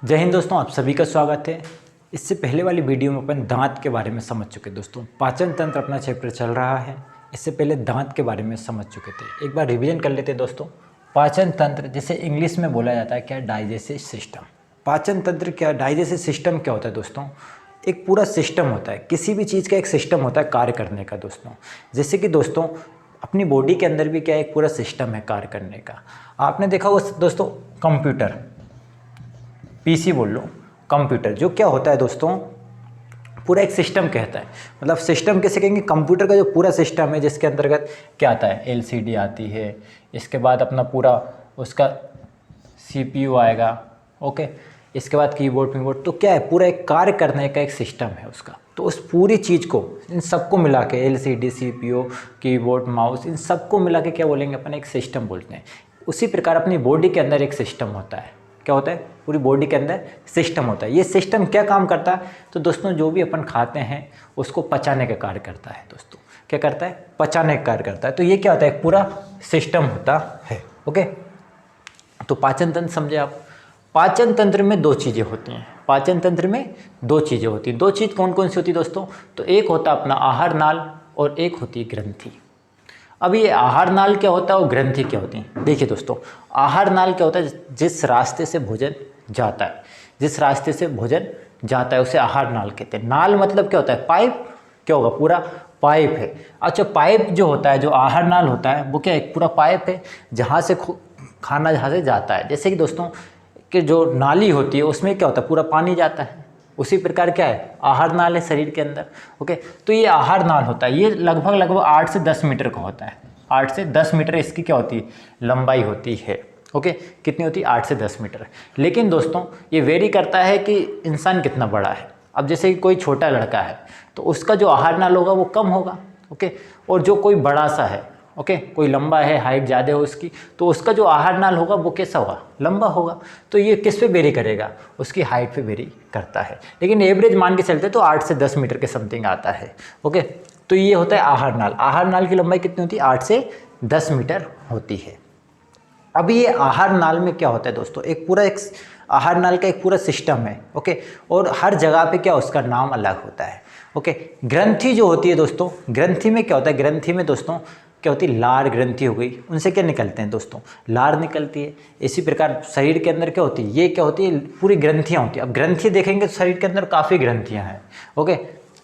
जय हिंद दोस्तों, आप सभी का स्वागत है। इससे पहले वाली वीडियो में अपन दांत के बारे में समझ चुके दोस्तों। पाचन तंत्र अपना चैप्टर चल रहा है। इससे पहले दांत के बारे में समझ चुके थे। एक बार रिवीजन कर लेते हैं दोस्तों। पाचन तंत्र जिसे इंग्लिश में बोला जाता है क्या, डाइजेस्टिव सिस्टम। पाचन तंत्र क्या, डाइजेस्टिव सिस्टम क्या होता है दोस्तों? एक पूरा सिस्टम होता है, किसी भी चीज़ का एक सिस्टम होता है कार्य करने का दोस्तों। जैसे कि दोस्तों अपनी बॉडी के अंदर भी क्या एक पूरा सिस्टम है कार्य करने का। आपने देखा होगा दोस्तों, कंप्यूटर, पीसी बोल लो, कंप्यूटर जो क्या होता है दोस्तों, पूरा एक सिस्टम कहता है। मतलब सिस्टम कैसे कहेंगे, कंप्यूटर का जो पूरा सिस्टम है जिसके अंतर्गत क्या आता है, एलसीडी आती है, इसके बाद अपना पूरा उसका सीपीयू आएगा, ओके, इसके बाद कीबोर्ड वीबोर्ड, तो क्या है पूरा एक कार्य करने का एक सिस्टम है उसका। तो उस पूरी चीज़ को, इन सबको मिला के, एलसीडी, सीपीयू, कीबोर्ड, माउस, इन सबको मिला के क्या बोलेंगे अपन, एक सिस्टम बोलते हैं। उसी प्रकार अपनी बॉडी के अंदर एक सिस्टम होता है। क्या होता है, पूरी बॉडी के अंदर सिस्टम होता है। ये सिस्टम क्या काम करता है तो दोस्तों, जो भी अपन खाते हैं उसको पचाने का कार्य करता है दोस्तों। क्या करता है, पचाने का कार्य करता है। तो ये क्या होता है, एक पूरा सिस्टम होता है। ओके, तो पाचन तंत्र समझे आप। पाचन तंत्र में दो चीज़ें होती हैं। पाचन तंत्र में दो चीज़ें होती हैं। दो चीज़ कौन कौन सी होती है दोस्तों? तो एक होता है अपना आहार नाल और एक होती है ग्रंथि। अब ये आहार नाल क्या होता है और ग्रंथि क्या होती है? देखिए दोस्तों, आहार नाल क्या होता है, जिस रास्ते से भोजन जाता है, जिस रास्ते से भोजन जाता है उसे आहार नाल कहते हैं। नाल मतलब क्या होता है, पाइप। क्या होगा, पूरा पाइप है। अच्छा, पाइप जो होता है, जो आहार नाल होता है वो क्या, एक पूरा पाइप है जहाँ से खाना जहाँ से जाता है। जैसे कि दोस्तों कि जो नाली होती है उसमें क्या होता है, पूरा पानी जाता है। उसी प्रकार क्या है, आहार नाल है शरीर के अंदर। ओके, तो ये आहार नाल होता है। ये लगभग 8 से 10 मीटर का होता है। 8 से 10 मीटर इसकी क्या होती है, लंबाई होती है। ओके, कितनी होती है, 8 से 10 मीटर। लेकिन दोस्तों ये वेरी करता है कि इंसान कितना बड़ा है। अब जैसे कि कोई छोटा लड़का है तो उसका जो आहार नाल होगा वो कम होगा। ओके, और जो कोई बड़ा सा है, ओके, कोई लंबा है, हाइट ज़्यादा है उसकी, तो उसका जो आहार नाल होगा वो कैसा होगा, लंबा होगा। तो ये किस पे वेरी करेगा, उसकी हाइट पे वेरी करता है। लेकिन एवरेज मान के चलते तो 8 से 10 मीटर के समथिंग आता है। ओके, तो ये होता है आहार नाल। आहार नाल की लंबाई कितनी होती है, 8 से 10 मीटर होती है। अब ये आहार नाल में क्या होता है दोस्तों, एक आहार नाल का एक पूरा सिस्टम है। ओके, और हर जगह पे क्या उसका नाम अलग होता है। ओके, ग्रंथि जो होती है दोस्तों, ग्रंथि में क्या होता है, ग्रंथि में दोस्तों क्या होती है, लार ग्रंथि हो गई, उनसे क्या निकलते हैं दोस्तों, लार निकलती है। इसी प्रकार शरीर के अंदर क्या होती है, ये क्या होती है, पूरी ग्रंथियाँ होती है। अब ग्रंथि देखेंगे तो शरीर के अंदर काफ़ी ग्रंथियाँ हैं। ओके,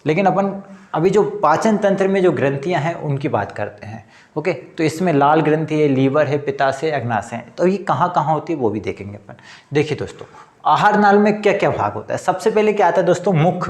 लेकिन अपन अभी जो पाचन तंत्र में जो ग्रंथियाँ हैं उनकी बात करते हैं। ओके, तो इसमें लाल ग्रंथि है, लीवर है, पित्ताशय, अग्नाशय है। तो ये कहाँ कहाँ होती है वो भी देखेंगे अपन। देखिए दोस्तों, आहार नाल में क्या क्या भाग होता है। सबसे पहले क्या आता है दोस्तों, मुख।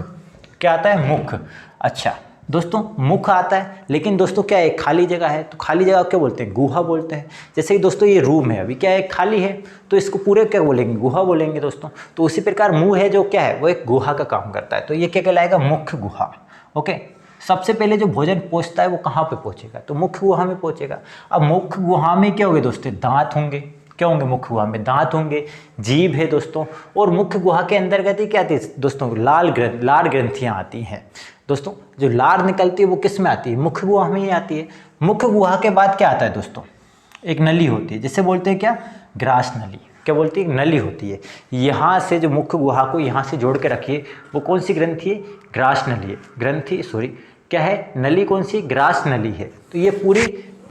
क्या आता है, मुख। अच्छा दोस्तों, मुख आता है, लेकिन दोस्तों क्या है, खाली जगह है। तो खाली जगह क्या बोलते हैं, गुहा बोलते हैं। जैसे कि दोस्तों ये रूम है, अभी क्या है, खाली है, तो इसको पूरे क्या बोलेंगे, गुहा बोलेंगे दोस्तों। तो उसी प्रकार मुंह है जो क्या है, वो एक गुहा का काम करता है। तो ये क्या कहलाएगा, मुख्य गुहा। ओके, सबसे पहले जो भोजन पहुंचता है वो कहाँ पे पहुंचेगा, तो मुख्य गुहा में पहुंचेगा। अब मुख्य गुहा में क्या होंगे दोस्तों, दांत होंगे। क्या होंगे, मुख्य गुहा में दांत होंगे, जीभ है दोस्तों। और मुख्य गुहा के अंतर्गत ही क्या आती है दोस्तों, लार ग्रंथियाँ आती हैं दोस्तों। जो लार निकलती है वो किस में आती है, मुख्य गुहा में ही आती है। मुख्य गुहा के बाद क्या आता है दोस्तों, एक नली होती है, जिसे बोलते हैं क्या, ग्रास नली। क्या बोलती है, नली होती है। यहाँ से जो मुख्य गुहा को यहाँ से जोड़ के रखिए, वो कौन सी ग्रंथि है, ग्रास नली है। ग्रंथि सॉरी क्या है, नली कौन सी, ग्रास नली है। तो ये पूरी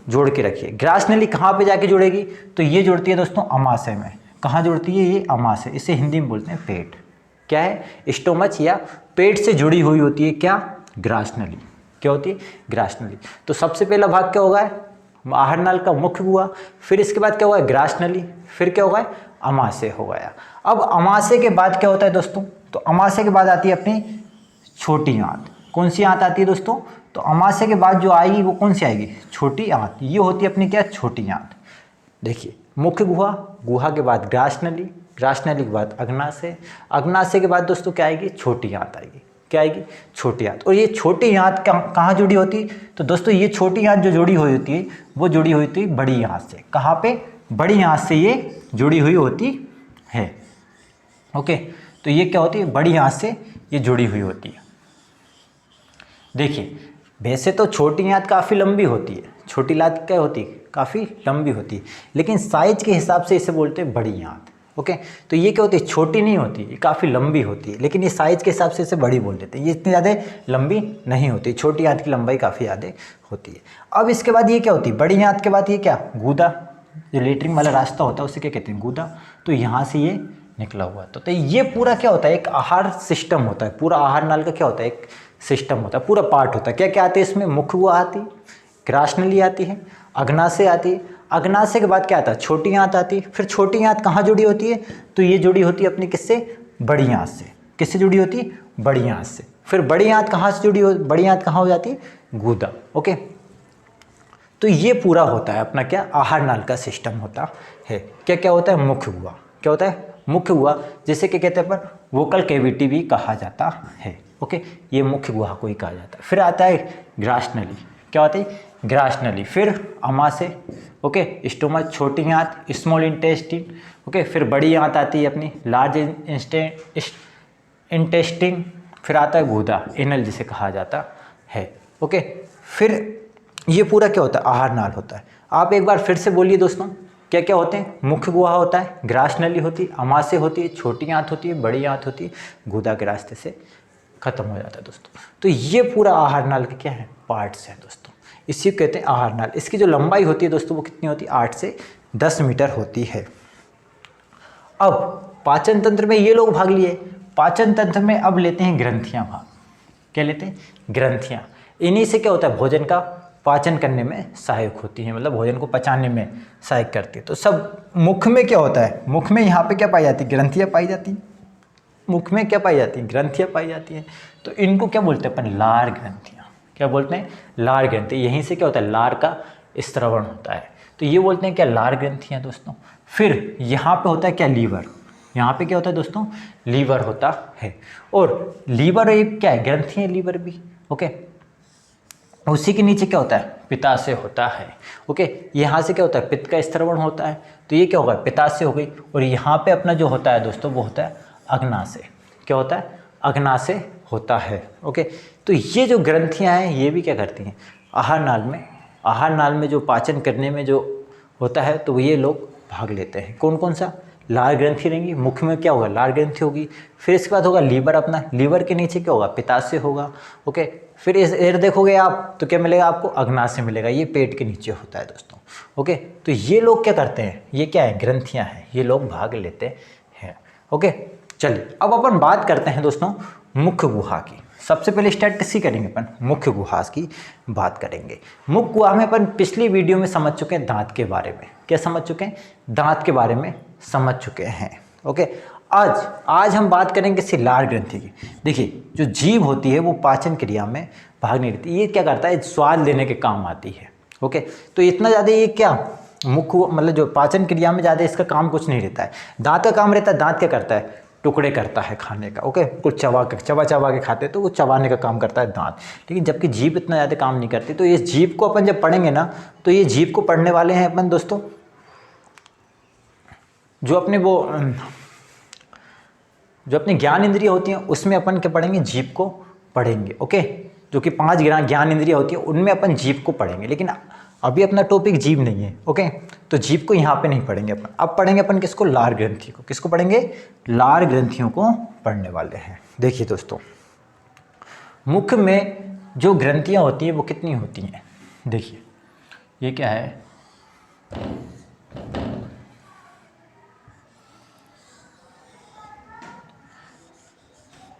जोड़ के रखिए। ग्रास नली कहाँ पे जाके जुड़ेगी, तो ये जुड़ती है दोस्तों अमाशय में। कहाँ जुड़ती है, ये अमाशय, इसे हिंदी में बोलते हैं पेट। क्या है, स्टोमच या पेट से जुड़ी हुई होती है क्या, ग्रास नली। क्या होती है, ग्रास नली। तो सबसे पहला भाग क्या होगा, आहार नाल का मुख्य गुहा। फिर इसके बाद क्या होगा, ग्रास नली। फिर क्या होगा, अमाशय हो गया। अब अमाशय के बाद क्या होता है दोस्तों, तो अमाशय के बाद आती है अपनी छोटी आंत। कौन सी आंत आती है दोस्तों, तो अमाशय के बाद जो आएगी वो कौन सी आएगी, छोटी आंत। ये होती है अपनी क्या, छोटी आंत। देखिए, मुख्य गुहा, गुहा के बाद ग्रास नली, ग्रास नली के बाद अग्नाशय, अग्नाशय के बाद दोस्तों क्या आएगी, छोटी आंत आएगी। क्या आएगी, छोटी आंत। और ये छोटी आंत कहाँ जुड़ी होती है, तो दोस्तों ये छोटी आंत जो जुड़ी हुई होती है वो जुड़ी हुई होती है बड़ी आंत से। कहाँ पे, बड़ी आंत से ये जुड़ी हुई होती है। ओके, तो ये क्या होती है, बड़ी आंत से ये जुड़ी हुई होती है। देखिए, वैसे तो छोटी आंत काफ़ी लंबी होती है, छोटी आंत क्या होती है, काफ़ी लंबी होती है, लेकिन साइज के हिसाब से इसे बोलते हैं बड़ी आंत। ओके, तो ये क्या होती है, छोटी नहीं होती, ये काफ़ी लंबी होती है, लेकिन ये साइज़ के हिसाब से इसे बड़ी बोल देते हैं। ये इतनी ज़्यादा लंबी नहीं होती, छोटी आंत की लंबाई काफ़ी ज़्यादा होती है। अब इसके बाद ये क्या होती है, बड़ी आंत के बाद ये क्या, गूदा, जो लेटरिन वाला रास्ता होता है उसे क्या कहते हैं, गूदा। तो यहाँ से ये निकला हुआ तो ये पूरा क्या होता है, एक आहार सिस्टम होता है। पूरा आहार नाल का क्या होता है, एक सिस्टम होता है, पूरा पार्ट होता है। क्या क्या आते हैं इसमें, मुख्य गुहा आती है, ग्रासनली आती है, अग्नाशय आती है, अग्नाशय के बाद क्या आता है, छोटी आंत आती है। फिर छोटी आंत कहाँ जुड़ी होती है, तो ये जुड़ी होती है अपनी किससे, बड़ी आंत से। किससे जुड़ी होती है, बड़ी आंत से। फिर बड़ी आंत कहाँ से जुड़ी हो, बड़ी आंत कहाँ हो जाती है, गूदा। ओके, तो ये पूरा होता है अपना क्या, आहार नाल का सिस्टम होता है। क्या क्या होता है, मुख्य गुहा, क्या होता है, मुख्य गुहा, जिसे क्या कहते हैं अपन, वोकल कैविटी भी कहा जाता है। ओके, ये मुख्य गुहा को ही कहा जाता है। फिर आता है ग्रासनली, क्या होता है, ग्रासनली। फिर अमाशय, ओके, स्टोमच, छोटी आंत, स्मॉल इंटेस्टिन। ओके, फिर बड़ी आंत आती है अपनी, लार्ज इंटेस्टिन। फिर आता है गूदा, एनल जिसे कहा जाता है। ओके, फिर ये पूरा क्या होता है, आहार नाल होता है। आप एक बार फिर से बोलिए दोस्तों, क्या क्या होते हैं, मुख्य गुहा होता है, ग्रासनली होती है, अमाशय होती है, छोटी आंत होती है, बड़ी आंत होती है, गूदा के रास्ते से खत्म हो जाता है दोस्तों। तो ये पूरा आहार नाल के क्या है, पार्ट्स हैं दोस्तों, इसी को कहते हैं आहार नाल। इसकी जो लंबाई होती है दोस्तों वो कितनी होती है, 8 से 10 मीटर होती है। अब पाचन तंत्र में ये लोग भाग लिए, पाचन तंत्र में अब लेते हैं ग्रंथियां भाग। क्या लेते हैं, ग्रंथियां। इन्हीं से क्या होता है, भोजन का पाचन करने में सहायक होती है, मतलब भोजन को पचाने में सहायक करती है। तो सब मुख में क्या होता है, मुख में यहाँ पे क्या पाई जाती है, ग्रंथियाँ पाई जाती हैं। मुख में क्या पाई जाती है, ग्रंथियाँ पाई जाती हैं। तो इनको क्या बोलते हैं अपन, लार ग्रंथियाँ। क्या बोलते हैं, लार ग्रंथि। यहीं से क्या होता है, लार का स्त्रवण होता है, तो ये बोलते हैं क्या, लार ग्रंथियाँ दोस्तों। फिर यहाँ पे होता है क्या, लीवर। यहाँ पे क्या होता है दोस्तों, लीवर होता है। और लीवर एक क्या है, ग्रंथि है लीवर भी। ओके, उसी के नीचे क्या होता है, पित्ताशय होता है। ओके, यहाँ से क्या होता है, पित्त का स्त्रवण होता है, तो ये क्या होगा, पित्ताशय हो गई। और यहाँ पे अपना जो होता है दोस्तों वो होता है अग्नाशय। क्या होता है, अग्नाशय होता है। ओके, तो ये जो ग्रंथियाँ हैं ये भी क्या करती हैं, आहार नाल में जो पाचन करने में जो होता है तो ये लोग भाग लेते हैं। कौन कौन सा, लार ग्रंथि रहेंगी, मुख में क्या होगा, लार ग्रंथि होगी। फिर इसके बाद होगा लीवर, अपना लीवर के नीचे क्या होगा, पित्ताशय होगा। ओके, फिर इस एयर देखोगे आप तो क्या मिलेगा आपको, अग्नाशय मिलेगा, ये पेट के नीचे होता है दोस्तों। ओके, तो ये लोग क्या करते हैं, ये क्या है, ग्रंथियां हैं, ये लोग भाग लेते हैं। ओके, चलिए अब अपन बात करते हैं दोस्तों मुख्य गुहा की। सबसे पहले स्टार्ट किसकी करेंगे अपन, मुख्य गुहा की बात करेंगे। मुख्य गुहा में अपन पिछली वीडियो में समझ चुके हैं दांत के बारे में। क्या समझ चुके हैं, दांत के बारे में समझ चुके हैं। ओके, आज हम बात करेंगे किसी लार ग्रंथि की। देखिए, जो जीभ होती है वो पाचन क्रिया में भाग नहीं लेती, ये क्या करता है, स्वाद लेने के काम आती है। ओके, तो इतना ज़्यादा ये क्या, मुख्य मतलब जो पाचन क्रिया में ज़्यादा इसका काम कुछ नहीं रहता है। दांत का काम रहता है, दांत क्या करता है, टुकड़े करता है खाने का। ओके, कुछ चबा के खाते हैं तो वो चबाने का काम करता है दांत। लेकिन जबकि जीभ इतना ज़्यादा काम नहीं करती। तो इस जीभ को अपन जब पढ़ेंगे ना, तो ये जीभ को पढ़ने वाले हैं अपन दोस्तों, जो अपनी ज्ञान इंद्रिय होती हैं उसमें अपन क्या पढ़ेंगे, जीभ को पढ़ेंगे। ओके, जो कि 5 ज्ञान इंद्रिय होती है उनमें अपन जीभ को पढ़ेंगे। लेकिन अभी अपना टॉपिक जीभ नहीं है। ओके, तो जीभ को यहाँ पे नहीं पढ़ेंगे अपन। अब पढ़ेंगे अपन किसको, लार ग्रंथि को। किसको पढ़ेंगे, लार ग्रंथियों को पढ़ने वाले हैं। देखिए दोस्तों, मुख में जो ग्रंथियाँ होती हैं वो कितनी होती हैं, देखिए ये क्या है,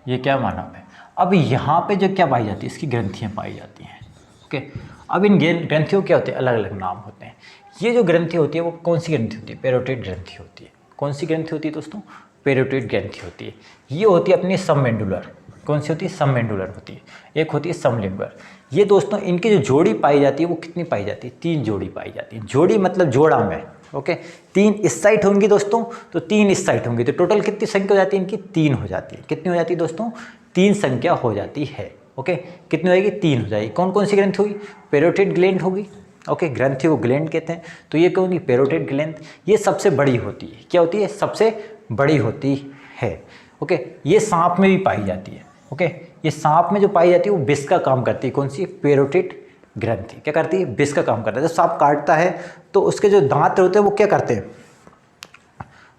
ये क्या मानव है। अब यहाँ पे जो क्या पाई जाती है, इसकी ग्रंथियाँ पाई जाती हैं। ओके, अब इन ग्रंथियों क्या होते हैं, अलग अलग नाम होते हैं। ये जो ग्रंथि होती है वो कौन सी ग्रंथि होती है, पेरोटिड ग्रंथि होती है। कौन सी ग्रंथि होती है दोस्तों, पेरोटिड ग्रंथि होती है। ये होती है अपनी सबमेंडुलर। कौन सी होती है, सबमेंडुलर होती है। एक होती है सबलिंगुलर। ये दोस्तों इनकी जो जोड़ी पाई जाती है वो कितनी पाई जाती है, 3 जोड़ी पाई जाती है। जोड़ी मतलब जोड़ा में। ओके, 3 इस साइड होंगी दोस्तों, तो 3 इस साइड होंगी, तो टोटल कितनी संख्या हो जाती है इनकी, 3 हो जाती है। कितनी हो जाती है दोस्तों, 3 संख्या हो जाती है। ओके, कितनी हो जाएगी, 3 हो जाएगी। कौन कौन सी ग्रंथि होगी, पेरोटिड ग्लैंड होगी। ओके, ग्रंथि को ग्लैंड कहते हैं, तो ये कौन होगी, पेरोटिड ग्लैंड। ये सबसे बड़ी होती है। क्या होती है, सबसे बड़ी होती है। ओके, ये सांप में भी पाई जाती है। ओके, ये सांप में जो पाई जाती है वो विष का काम करती है। कौन सी, पेरोटिड ग्रंथि क्या करती है, विष का काम करता है। जब सांप काटता है तो उसके जो दांत होते हैं वो क्या करते हैं,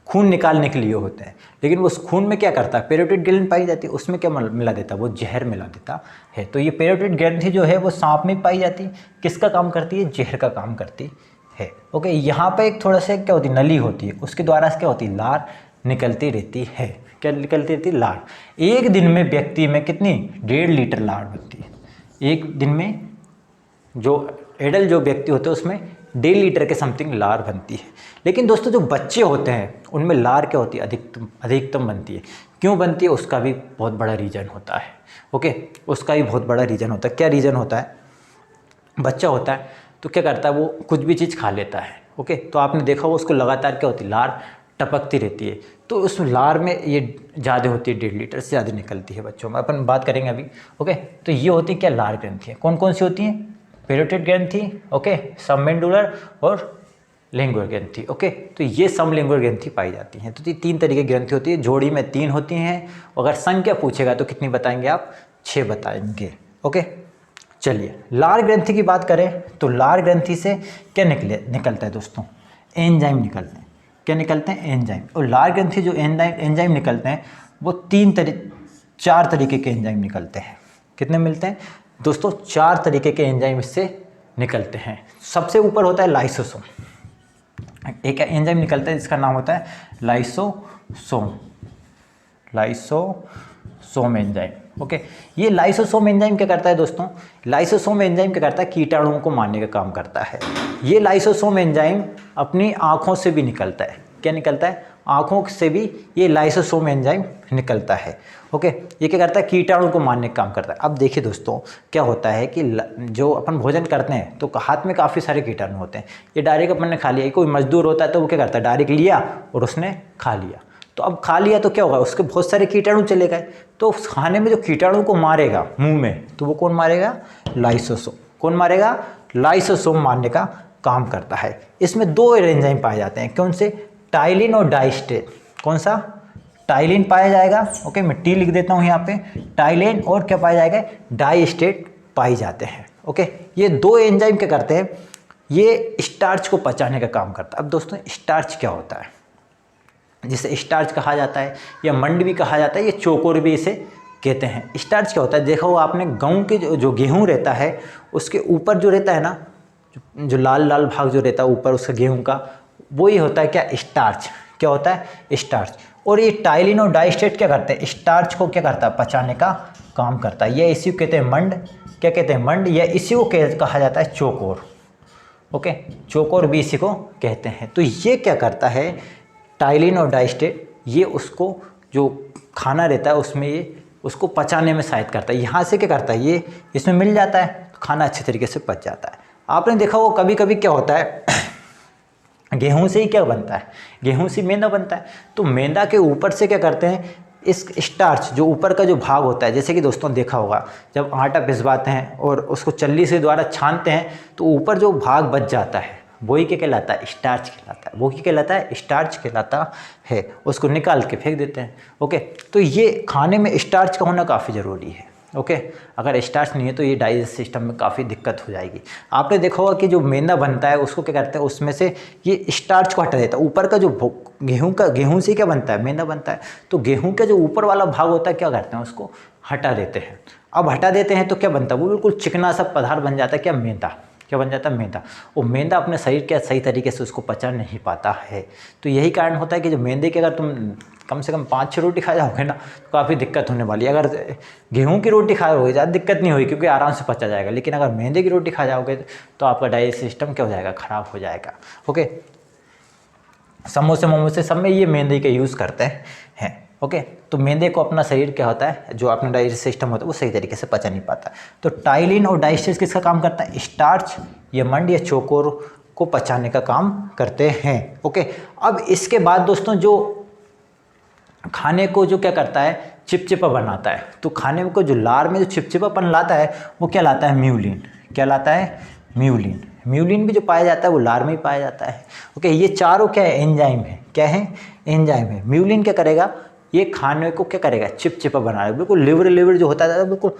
खून निकालने के लिए होते हैं, लेकिन वो उस खून में क्या करता है, पैरोटिड ग्लैंड पाई जाती है, उसमें क्या मिला देता है, वो जहर मिला देता है। तो ये पैरोटिड ग्रंथि जो है वो सांप में पाई जाती है, किसका काम करती है, जहर का काम करती है। ओके, यहाँ पे एक थोड़ा सा क्या होती है, नली होती है, उसके द्वारा क्या होती है, लार निकलती रहती है। क्या निकलती रहती है, लार। एक दिन में व्यक्ति में कितनी, 1.5 लीटर लार बनती है। एक दिन में जो एडल्ट जो व्यक्ति होते हैं उसमें 1.5 लीटर के समथिंग लार बनती है। लेकिन दोस्तों जो बच्चे होते हैं उनमें लार क्या होती है, अधिकतम बनती है। क्यों बनती है, उसका भी बहुत बड़ा रीज़न होता है। ओके, उसका भी बहुत बड़ा रीज़न होता है। क्या रीज़न होता है, बच्चा होता है तो क्या करता है, वो कुछ भी चीज़ खा लेता है। ओके, तो आपने देखा वो उसको लगातार क्या होती है, लार टपकती रहती है। तो उस लार में ये ज़्यादा होती है, 1.5 लीटर से ज़्यादा निकलती है बच्चों में। अपन बात करेंगे अभी। ओके, तो ये होती है क्या, लार ग्रंथियाँ। कौन कौन सी होती हैं, पैरोटिड ग्रंथि, ओके, सबमेंडुलर और लिंगुअल ग्रंथि। ओके, तो ये सबलिंगुअल ग्रंथि पाई जाती हैं। तो ये 3 तरह की ग्रंथि होती है, जोड़ी में 3 होती हैं। अगर संख्या पूछेगा तो कितनी बताएंगे आप, 6 बताएंगे। ओके, चलिए लार ग्रंथि की बात करें तो लार ग्रंथि से क्या निकलता है दोस्तों, एंजाइम निकलते हैं। क्या निकलते हैं, एंजाइम। और लार ग्रंथि जो एंजाइम निकलते हैं वो 4 तरीके के एंजाइम निकलते हैं। कितने मिलते हैं दोस्तों, 4 तरीके के एंजाइम इससे निकलते हैं। सबसे ऊपर होता है लाइसोसोम। एक एंजाइम निकलता है जिसका नाम होता है लाइसोसोम एंजाइम। ओके, ये लाइसोसोम एंजाइम क्या करता है दोस्तों, लाइसोसोम एंजाइम क्या करता है, कीटाणुओं को मारने का काम करता है। ये लाइसोसोम एंजाइम अपनी आँखों से भी निकलता है। क्या निकलता है, आँखों से भी ये लाइसोसोम एंजाइम निकलता है। ओके, ये क्या करता है, कीटाणु को मारने का काम करता है। अब देखिए दोस्तों, क्या होता है कि जो अपन भोजन करते हैं तो हाथ में काफ़ी सारे कीटाणु होते हैं। ये डायरेक्ट अपन ने खा लिया, कोई मजदूर होता है तो वो क्या करता है, डायरेक्ट लिया और उसने खा लिया। तो अब खा लिया तो क्या होगा, उसके बहुत सारे कीटाणु चले गए। तो उस खाने में जो कीटाणु को मारेगा मुंह में, तो वो कौन मारेगा, लाइसोसोम। कौन मारेगा, लाइसोसोम मारने का काम करता है। इसमें 2 एंजाइम पाए जाते हैं। कौन से, टाइलिन और डाइस्टेट। कौन सा, टाइलिन पाया जाएगा। ओके, मैं टी लिख देता हूँ यहाँ पे, टाइलिन और क्या पाया जाएगा, डाइस्टेट पाए जाते हैं। ओके, ये 2 एंजाइम क्या करते हैं, ये स्टार्च को पचाने का काम करता है। अब दोस्तों स्टार्च क्या होता है, जिसे स्टार्च कहा जाता है या मंड भी कहा जाता है, ये चोकोर भी इसे कहते हैं। स्टार्च क्या होता है, देखा हो आपने, गेहूँ के जो गेहूँ रहता है उसके ऊपर जो रहता है ना, जो लाल लाल भाग जो रहता है ऊपर उसका गेहूँ का, वही होता है क्या, स्टार्च। क्या होता है, स्टार्च। और ये टाइलिन और डाइस्टेट क्या करते हैं, स्टार्च को क्या करता है, पचाने का काम करता है। ये इसी को कहते हैं मंड। क्या कहते हैं, मंड, या इसी को कहा जाता है चोकोर। ओके, चोकोर भी इसी को कहते हैं। तो ये क्या करता है, टाइलिन और डाइस्टेट, ये उसको जो खाना रहता है उसमें ये उसको पचाने में सहायता करता है। यहाँ से क्या करता है, ये इसमें मिल जाता है तो खाना अच्छे तरीके से पच जाता है। आपने देखा वो कभी कभी क्या होता है, गेहूं से ही क्या बनता है, गेहूं से मैदा बनता है। तो मैदा के ऊपर से क्या करते हैं, इस स्टार्च जो ऊपर का जो भाग होता है, जैसे कि दोस्तों देखा होगा जब आटा पिसवाते हैं और उसको चल्ली से द्वारा छानते हैं तो ऊपर जो भाग बच जाता है वही क्या कहलाता है, स्टार्च कहलाता है। वो क्या कहलाता है, स्टार्च कहलाता है। उसको निकाल के फेंक देते हैं। ओके, तो ये खाने में स्टार्च का होना काफ़ी ज़रूरी है। ओके, अगर स्टार्च नहीं है तो ये डाइजेस्ट सिस्टम में काफ़ी दिक्कत हो जाएगी। आपने देखा होगा कि जो मैदा बनता है उसको क्या करते हैं, उसमें से ये स्टार्च को हटा देता है। ऊपर का जो गेहूं से क्या बनता है, मैदा बनता है। तो गेहूं का जो ऊपर वाला भाग होता है क्या करते हैं, उसको हटा देते हैं। अब हटा देते हैं तो क्या बनता है, वो बिल्कुल चिकना सा पदार्थ बन जाता है। क्या, मैदा। क्या बन जाता है, मैदा। वो मैदा अपने शरीर के सही तरीके से उसको पचा नहीं पाता है। तो यही कारण होता है कि जो मैदे की अगर तुम कम से कम 5-6 रोटी खा जाओगे ना तो काफ़ी दिक्कत होने वाली है। अगर गेहूं की रोटी खाओगे ज़्यादा दिक्कत नहीं होगी क्योंकि आराम से पचा जाएगा। लेकिन अगर मैदे की रोटी खा जाओगे तो आपका डाइजेस्ट सिस्टम क्या हो जाएगा, ख़राब हो जाएगा। ओके, समोसे मोमोसे सब में ये मैदे का यूज़ करते हैं। ओके, तो मैदे को अपना शरीर क्या होता है, जो अपना डाइजेस्ट सिस्टम होता है वो सही तरीके से पचा नहीं पाता। तो टाइलिन और डाइजेस्ट किसका काम करता है, स्टार्च या मंड या चोकोर को पचाने का काम करते हैं। ओके, अब इसके बाद दोस्तों जो खाने को जो क्या करता है, चिपचिपा बनाता है। तो खाने को जो लार में जो चिपचिपापन लाता है वो क्या लाता है, म्यूलिन। क्या लाता है, म्यूलिन। म्यूलिन भी जो पाया जाता है वो लार में ही पाया जाता है। ओके, ये चारों क्या है, एंजाइम है। क्या है, एंजाइम है। म्यूलिन क्या करेगा, ये खाने को क्या करेगा, चिपचिपा बनाएगा। बिल्कुल लिवर जो होता है बिल्कुल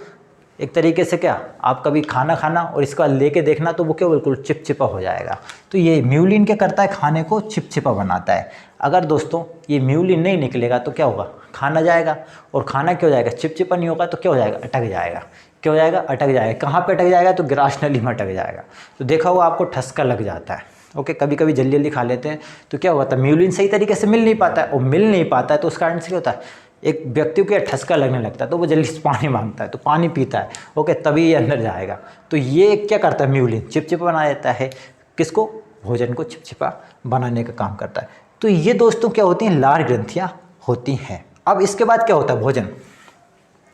एक तरीके से क्या, आप कभी खाना खाना और इसके बाद लेके देखना तो वो क्या बिल्कुल चिपचिपा हो जाएगा। तो ये म्यूलिन क्या करता है, खाने को चिपचिपा बनाता है। अगर दोस्तों ये म्यूलिन नहीं निकलेगा तो क्या होगा, खाना जाएगा, और खाना क्या हो जाएगा, चिपचिपा नहीं होगा तो क्या हो जाएगा, अटक जाएगा। क्या हो जाएगा, अटक जाएगा। कहाँ पे अटक जाएगा, तो ग्रास नली में अटक जाएगा। तो देखा होगा आपको ठसका लग जाता है। ओके, कभी कभी जल्दी जल्दी खा लेते हैं तो क्या होता है, म्यूलिन सही तरीके से मिल नहीं पाता है, और मिल नहीं पाता है तो उस कारण से क्या होता है, एक व्यक्ति को ठसका लगने लगता है, तो वो जल्दी से पानी मांगता है, तो पानी पीता है। ओके, तभी ये अंदर जाएगा। तो ये क्या करता है, म्यूलिन चिपचिपा बना देता है। किसको, भोजन को चिपचिपा बनाने का काम करता है। तो ये दोस्तों क्या होती हैं, लार ग्रंथियाँ होती हैं। अब इसके बाद क्या होता है, भोजन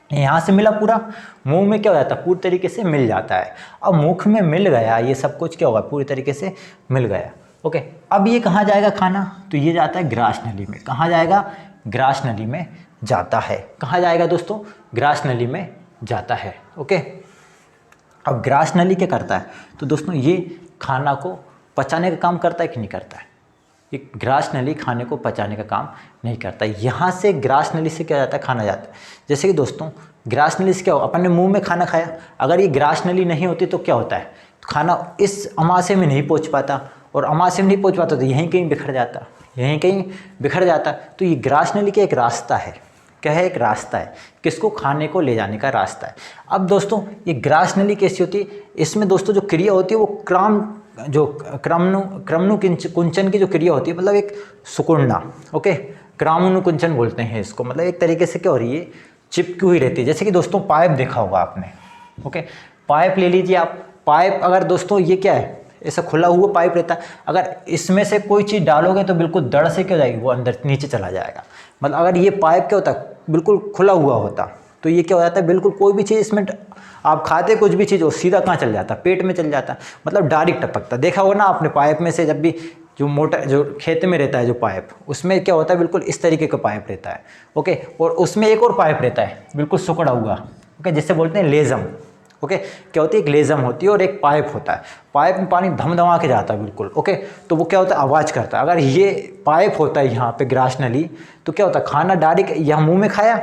यहाँ से मिला पूरा, मुंह में क्या हो जाता है, पूरी तरीके से मिल जाता है। अब मुख में मिल गया, ये सब कुछ क्या होगा, पूरी तरीके से मिल गया। ओके, अब ये कहाँ जाएगा खाना, तो ये जाता है ग्रास नली में। कहाँ जाएगा, ग्रास नली में जाता है। कहाँ जाएगा दोस्तों, ग्रास नली में जाता है। ओके, अब ग्रास नली क्या करता है, तो दोस्तों ये खाना को पचाने का काम करता है कि नहीं करता है। ये ग्रास नली खाने को पचाने का काम नहीं करता। यहाँ से ग्रास नली से क्या जाता है, खाना जाता है। जैसे कि दोस्तों ग्रास नली से क्या हो, अपन ने मुंह में खाना खाया, अगर ये ग्रास नली नहीं होती तो क्या होता है, खाना इस अमाशय में नहीं पहुँच पाता, और अमाशय में नहीं पहुँच पाता तो यहीं कहीं बिखर जाता, यहीं कहीं बिखर जाता। तो ये ग्रास नली का एक रास्ता है। क्या है, एक रास्ता है, किसको, खाने को ले जाने का रास्ता है। अब दोस्तों ये ग्रास नली कैसी होती है, इसमें दोस्तों जो क्रिया होती है वो क्रमनुकुंचन की जो क्रिया होती है, मतलब एक सुकुड़ना। ओके, क्रमनुकुंचन बोलते हैं इसको, मतलब एक तरीके से क्या हो रही है, चिपकी हुई रहती है। जैसे कि दोस्तों पाइप देखा होगा आपने। ओके, पाइप ले लीजिए आप। पाइप अगर दोस्तों ये क्या है, ऐसा खुला हुआ पाइप रहता है, अगर इसमें से कोई चीज़ डालोगे तो बिल्कुल दड़ से क्या हो जाएगी, वो अंदर नीचे चला जाएगा। मतलब अगर ये पाइप क्या होता है, बिल्कुल खुला हुआ होता, तो ये क्या हो जाता है, बिल्कुल कोई भी चीज़ इसमें आप खाते कुछ भी चीज़, वो सीधा कहाँ चल जाता, पेट में चल जाता, मतलब डायरेक्ट टपकता। देखा होगा ना आपने, पाइप में से जब भी जो मोटा जो खेत में रहता है जो पाइप, उसमें क्या होता है, बिल्कुल इस तरीके का पाइप रहता है। ओके, और उसमें एक और पाइप रहता है बिल्कुल सिकुड़ा हुआ। ओके, जिसे बोलते हैं लेजम। ओके, क्या होती है, एक लेजम होती है और एक पाइप होता है। पाइप में पानी धमधमा के जाता है बिल्कुल। ओके, तो वो क्या होता है, आवाज़ करता है। अगर ये पाइप होता है यहाँ पे ग्रास नली, तो क्या होता है, खाना डायरेक्ट यहाँ मुँह में खाया,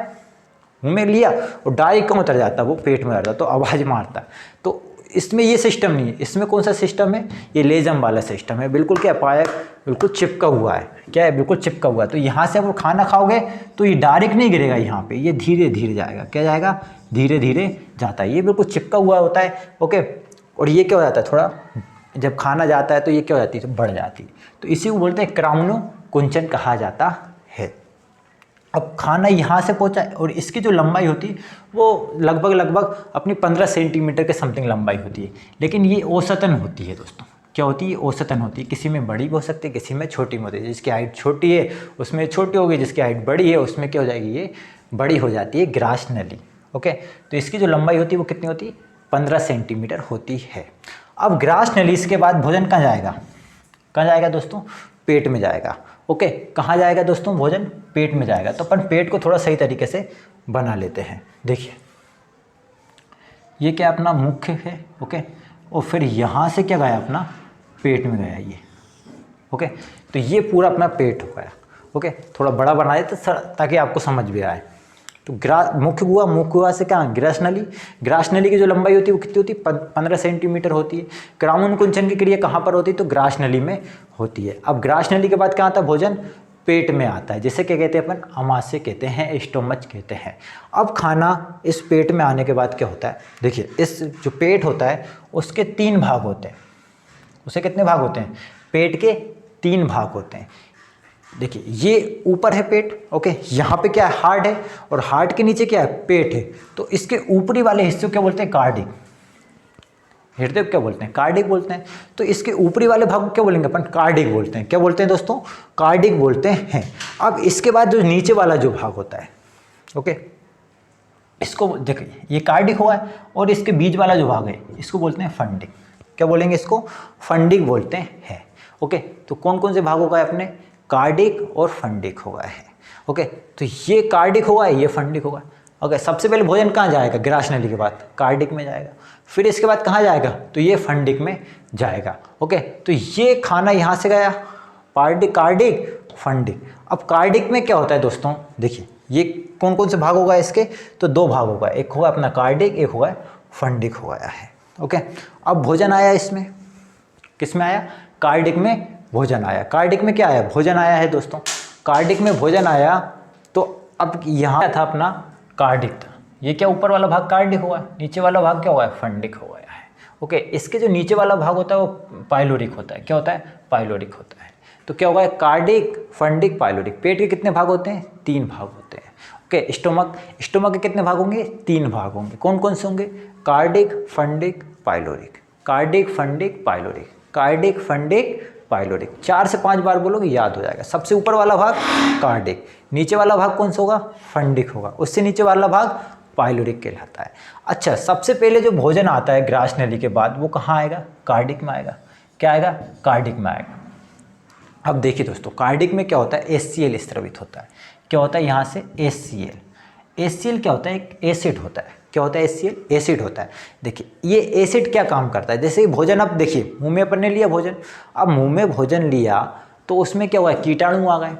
मुँह में लिया, और डायरेक्ट कहाँ उतर जाता है, वो पेट में उतरता, तो आवाज़ मारता है। तो इसमें ये सिस्टम नहीं है। इसमें कौन सा सिस्टम है, ये लेजम वाला सिस्टम है। बिल्कुल क्या, पाइप बिल्कुल चिपका हुआ है। क्या है, बिल्कुल चिपका हुआ है। तो यहाँ से आप खाना खाओगे तो ये डायरेक्ट नहीं गिरेगा यहाँ पे, ये धीरे धीरे जाएगा। क्या जाएगा, धीरे धीरे जाता है। ये बिल्कुल चिपका हुआ होता है। ओके, और ये क्या हो जाता है, थोड़ा जब खाना जाता है तो ये क्या हो जाती है, तो बढ़ जाती है। तो इसी को बोलते हैं क्रमनुकुंचन कहा जाता है। अब खाना यहाँ से पहुँचा, और इसकी जो लंबाई होती है वो लगभग अपनी 15 सेंटीमीटर के समथिंग लंबाई होती है। लेकिन ये औसतन होती है दोस्तों। क्या होती है, औसतन होती है। किसी में बड़ी भी हो सकती है, किसी में छोटी भी होती है। जिसकी हाइट छोटी है उसमें छोटी होगी, जिसकी हाइट बड़ी है उसमें क्या हो जाएगी, ये बड़ी हो जाती है ग्रास नली। ओके, तो इसकी जो लंबाई होती है वो कितनी होती है, 15 सेंटीमीटर होती है। अब ग्रास नली के बाद भोजन कहाँ जाएगा, कहाँ जाएगा दोस्तों, पेट में जाएगा। ओके, कहाँ जाएगा दोस्तों, भोजन पेट में जाएगा। तो अपन पेट को थोड़ा सही तरीके से बना लेते हैं। देखिए ये क्या अपना मुख्य है। ओके, और फिर यहाँ से क्या गया, अपना पेट में गया ये। ओके, तो ये पूरा अपना पेट हो गया। ओके, थोड़ा बड़ा बना देते ताकि आपको समझ भी आए। तो मुख्य हुआ से क्या, ग्रास नली। ग्रास नली की जो लंबाई होती है वो कितनी होती है, 15 सेंटीमीटर होती है। क्रमनुकुंचन की क्रिया कहाँ पर होती है, तो ग्रास नली में होती है। अब ग्रास नली के बाद क्या आता है, भोजन पेट में आता है, जिसे क्या कहते हैं अपन, अमाशय कहते हैं, स्टोमच कहते हैं। अब खाना इस पेट में आने के बाद क्या होता है, देखिए इस जो पेट होता है उसके 3 भाग होते हैं। उसे कितने भाग होते हैं, पेट के 3 भाग होते हैं। देखिए ये ऊपर है पेट। ओके, यहाँ पे क्या है, हार्ट है, और हार्ट के नीचे क्या है, पेट है। तो इसके ऊपरी वाले हिस्से को क्या बोलते हैं, कार्डिक। हृदय क्या बोलते हैं, कार्डिक बोलते हैं। तो इसके ऊपरी वाले भाग को क्या बोलेंगे अपन, कार्डिक बोलते हैं। क्या बोलते हैं दोस्तों, कार्डिक बोलते हैं। अब इसके बाद जो नीचे वाला जो भाग होता है, ओके, इसको देखिए ये कार्डिक हुआ है, और इसके बीच वाला जो भाग है इसको बोलते हैं फंडिक। क्या बोलेंगे, इसको फंडिक बोलते हैं। ओके, तो कौन कौन से भाग हो गए अपने, कार्डिक और फंडिक हो गए हैं। ओके, तो ये कार्डिक होगा, ये फंडिक होगा। ओके, सबसे पहले भोजन कहाँ जाएगा, ग्रास नली के बाद कार्डिक में जाएगा। फिर इसके बाद कहाँ जाएगा, तो ये फंडिक में जाएगा। ओके, तो ये खाना यहाँ से गया, कार्डिक फंडिक। अब कार्डिक में क्या होता है दोस्तों, देखिए ये कौन कौन से भाग होगा इसके, तो 2 भाग होगा, एक होगा अपना कार्डिक, एक होगा फंडिक हो गया है। ओके, अब भोजन आया इसमें, किस में आया, कार्डिक में भोजन आया। कार्डिक में क्या आया, भोजन आया है दोस्तों, कार्डिक में भोजन आया। तो अब यहाँ था अपना कार्डिक था, ये क्या ऊपर वाला भाग कार्डिक हुआ, नीचे वाला भाग क्या हुआ है, फंडिक हो गया है। ओके, इसके जो नीचे वाला भाग होता है वो पाइलोरिक होता है, क्या होता है, पाइलोरिक होता है। तो क्या होगा, कार्डिक, फंडिक, पाइलोरिक। पेट के कितने भाग होते हैं, 3 भाग होते हैं। ओके, स्टोमक, स्टोमक के कितने भाग होंगे, 3 भाग होंगे। कौन कौन से होंगे, cardiac, fundic, pyloric, cardiac, fundic, pyloric, cardiac, fundic, pyloric. 4 से 5 बार बोलोगे याद हो जाएगा। सबसे ऊपर वाला भाग कार्डिक, नीचे वाला भाग कौन सा होगा, फंडिक होगा, उससे नीचे वाला भाग पाइलोरिक कहलाता है। अच्छा, सबसे पहले जो भोजन आता है ग्रास नली के बाद वो कहाँ आएगा, कार्डिक में आएगा। क्या आएगा, कार्डिक में आएगा। अब देखिए दोस्तों, कार्डिक में क्या होता है, HCl स्रावित होता है। क्या होता है यहाँ से, HCl। HCl क्या होता है, एक एसिड होता है। क्या होता है, HCl एसिड होता है। देखिए ये एसिड क्या काम करता है, जैसे भोजन, अब देखिए मुंह में अपन ने लिया भोजन, अब मुंह में भोजन लिया तो उसमें क्या हुआ, कीटाणु आ गए।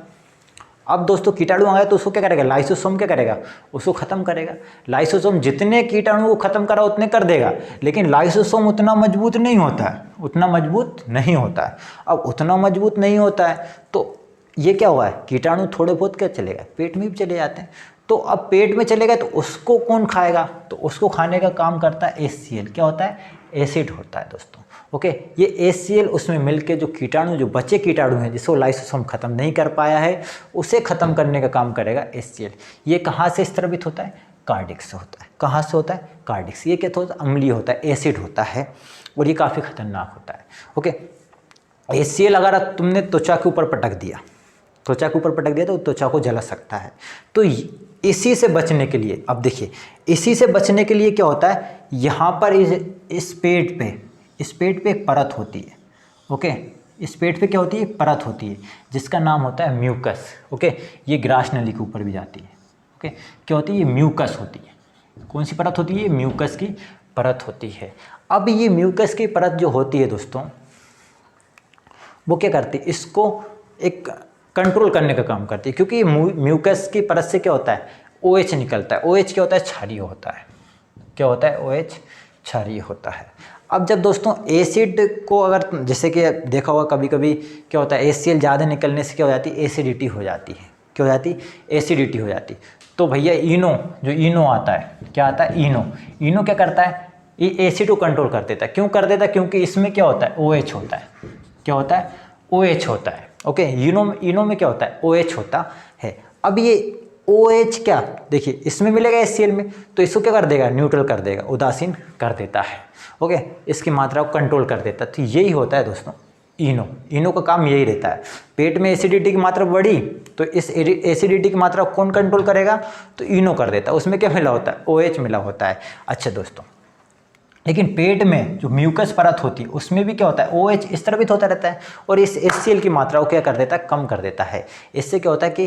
अब दोस्तों कीटाणु आ गए तो उसको क्या करेगा, लाइसोसोम क्या करेगा, उसको खत्म करेगा। लाइसोसोम जितने कीटाणु को खत्म करा उतने कर देगा, लेकिन लाइसोसोम उतना मजबूत नहीं होता है, उतना मजबूत नहीं होता है। अब उतना मजबूत नहीं होता है तो ये क्या हुआ है, कीटाणु थोड़े बहुत क्या चलेगा, पेट में भी चले जाते हैं। तो अब पेट में चले गए तो उसको कौन खाएगा, तो उसको खाने का काम करता है HCl। क्या होता है, एसिड होता है दोस्तों। ओके, ये HCl उसमें मिलके जो कीटाणु, जो बचे कीटाणु हैं जिसको लाइसोसोम खत्म नहीं कर पाया है, उसे खत्म करने का काम करेगा HCl। ये कहाँ से स्रावित होता है, कार्डिक से होता है। कहाँ से होता है, कार्डिक से। ये क्या होता है, अम्लीय होता है, एसिड होता है और ये काफ़ी खतरनाक होता है। ओके, HCl अगर तुमने त्वचा के ऊपर पटक दिया, त्वचा के ऊपर पटक दिया तो त्वचा को जला सकता है। तो इसी से बचने के लिए, अब देखिए इसी से बचने के लिए क्या होता है, यहाँ पर इस पेट पे एक परत होती है। ओके, इस पेट पे क्या होती है, परत होती है जिसका नाम होता है म्यूकस। ओके, ये ग्रास नली के ऊपर भी जाती है। ओके, क्या होती है, ये म्यूकस होती है। कौन सी परत होती है, म्यूकस की परत होती है। अब ये म्यूकस की परत जो होती है दोस्तों, वो क्या करती है, इसको एक कंट्रोल करने का काम करती है, क्योंकि म्यूकस की परत से क्या होता है, OH निकलता है। OH क्या होता है, क्षारीय होता है। क्या होता है, OH क्षारीय होता है। अब जब दोस्तों एसिड को अगर जैसे कि देखा होगा कभी कभी क्या होता है, HCl ज़्यादा निकलने से क्या हो जाती है, एसिडिटी हो जाती है। क्या हो जाती है, एसिडिटी हो जाती। तो भैया इनो, जो इनो आता है, क्या आता है, इनो क्या करता है, ये एसिड को कंट्रोल कर देता है। क्यों कर देता है, क्योंकि इसमें क्या होता है, OH होता है। क्या होता है, OH होता है। ओके, इनो में क्या होता है, OH होता है। अब ये OH क्या, देखिए इसमें मिलेगा HCl में, तो इसको क्या कर देगा, न्यूट्रल कर देगा, उदासीन कर देता है। ओके, इसकी मात्रा को कंट्रोल कर देता है। तो यही होता है दोस्तों इनो का काम यही रहता है। पेट में एसिडिटी की मात्रा बढ़ी तो इस एसिडिटी की मात्रा को कौन कंट्रोल करेगा, तो इनो कर देता है। उसमें क्या मिला होता है, OH मिला होता है। अच्छा दोस्तों, लेकिन पेट में जो म्यूकस परत होती है उसमें भी क्या होता है, OH स्रावित होता रहता है और इस HCl की मात्रा को क्या कर देता है, कम कर देता है। इससे क्या होता है कि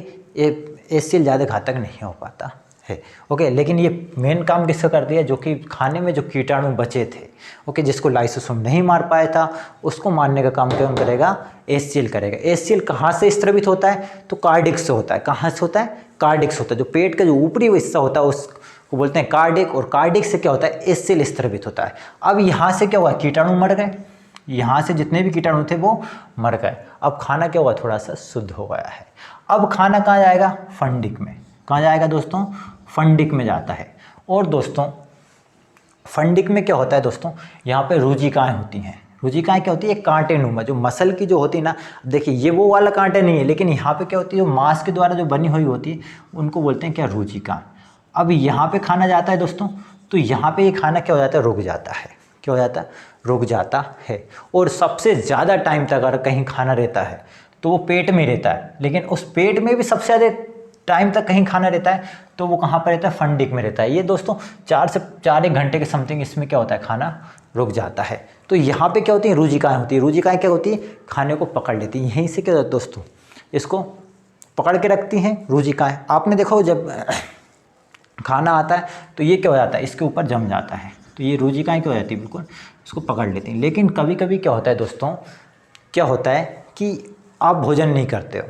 HCl ज़्यादा घातक नहीं हो पाता है। ओके, लेकिन ये मेन काम किसका कर दिया, जो कि खाने में जो कीटाणु बचे थे, ओके, जिसको लाइसोसोम नहीं मार पाया था, उसको मारने का काम कौन करेगा, HCl करेगा। HCl कहाँ से स्रावित होता है, तो कार्डिक से होता है। कहाँ से होता है, कार्डिक से होता है। जो पेट का जो ऊपरी हिस्सा होता है उसको बोलते हैं कार्डिक, और कार्डिक से क्या होता है, HCl स्रावित होता है। अब यहाँ से क्या हुआ, कीटाणु मर गए, यहाँ से जितने भी कीटाणु थे वो मर गए। अब खाना क्या हुआ, थोड़ा सा शुद्ध हो गया है। अब खाना कहाँ जाएगा, फंडिक में। कहाँ जाएगा दोस्तों, फंडिक में जाता है। और दोस्तों फंडिक में क्या होता है दोस्तों, यहाँ पे रुजिकाएँ होती हैं। रुजिकाएँ क्या होती है, कांटे नुमा, जो मसल की जो होती है ना, देखिए ये वो वाला कांटे नहीं है, लेकिन यहाँ पे क्या होती है, जो मांस के द्वारा जो बनी हुई होती है उनको बोलते हैं क्या, रुजिका। अब यहाँ पे खाना जाता है दोस्तों, तो यहाँ पे ये खाना क्या हो जाता है, रुक जाता है। क्या हो जाता है, रुक जाता है। और सबसे ज़्यादा टाइम तक अगर कहीं खाना रहता है तो वो पेट में रहता है, लेकिन उस पेट में भी सबसे ज़्यादा टाइम तक कहीं खाना रहता है तो वो कहाँ पर रहता है, फंडिक में रहता है। ये दोस्तों 4 से 4 एक घंटे के समथिंग इसमें क्या होता है, खाना रुक जाता है। तो यहाँ पे क्या होती है, रुजिकाएँ होती है। रुजिकाएँ क्या होती है, खाने को पकड़ लेती हैं। यहीं से क्या होता है दोस्तों, इसको पकड़ के रखती हैं रुजिकाएँ। आपने देखो जब खाना आता है तो ये क्या हो जाता है, इसके ऊपर जम जाता है, तो ये रुजिकाएँ क्या हो जाती है, बिल्कुल इसको पकड़ लेती हैं। लेकिन कभी कभी क्या होता है दोस्तों, क्या होता है कि आप भोजन नहीं करते हो,